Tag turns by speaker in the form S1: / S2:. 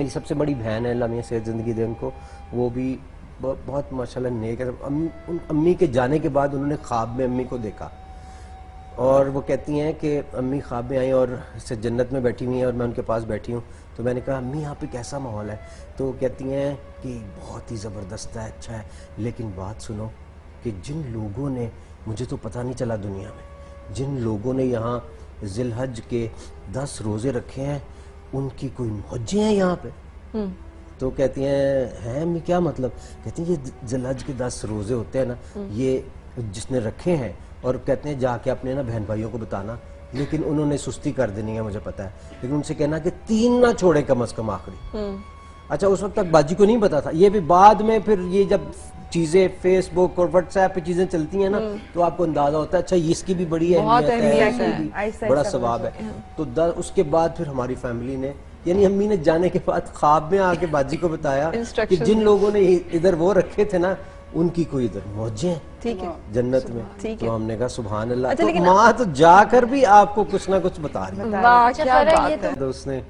S1: मेरी सबसे बड़ी बहन है, अल्लाह मियां सेहत ज़िंदगी दे उनको, वो भी बहुत माशाल्लाह नेक है। अम्मी के जाने के बाद उन्होंने ख्वाब में अम्मी को देखा और वो कहती हैं कि अम्मी ख्वाब में आई और इससे जन्नत में बैठी हुई हैं और मैं उनके पास बैठी हूँ। तो मैंने कहा अम्मी यहाँ पे कैसा माहौल है? तो वो कहती हैं कि बहुत ही ज़बरदस्त है, अच्छा है, लेकिन बात सुनो कि जिन लोगों ने, मुझे तो पता नहीं चला दुनिया में, जिन लोगों ने यहाँ ज़िलहज के 10 रोज़े रखे हैं उनकी कोई मौजें हैं यहाँ पे। तो कहती हैं अम्मी क्या मतलब? कहती हैं ये ज़िलहज के 10 रोज़े होते हैं ना, ये जिसने रखे हैं, और कहते हैं जाके अपने ना बहन भाइयों को बताना, लेकिन उन्होंने सुस्ती कर देनी है मुझे पता है, लेकिन उनसे कहना कि 3 ना छोड़े कम से कम आखिरी। अच्छा, उस वक्त तक बाजी को नहीं पता था, ये भी बाद में फिर ये जब चीजें फेसबुक और व्हाट्सएप पे चीजें चलती हैं ना, तो आपको अंदाजा होता है अच्छा इसकी भी बड़ी अहमियत है, इसकी भी बड़ा सवाब है। तो उसके बाद फिर हमारी फैमिली ने, यानी अम्मी ने जाने के बाद ख्वाब में आके बाजी को बताया कि जिन लोगों ने इधर वो रखे थे ना, उनकी कोई इधर मौजें हैं, ठीक है, जन्नत में। तो हमने कहा सुभान अल्लाह। तो माँ तो जाकर भी आपको कुछ ना कुछ बता रही है।
S2: वाह क्या बात है।
S1: तो उसने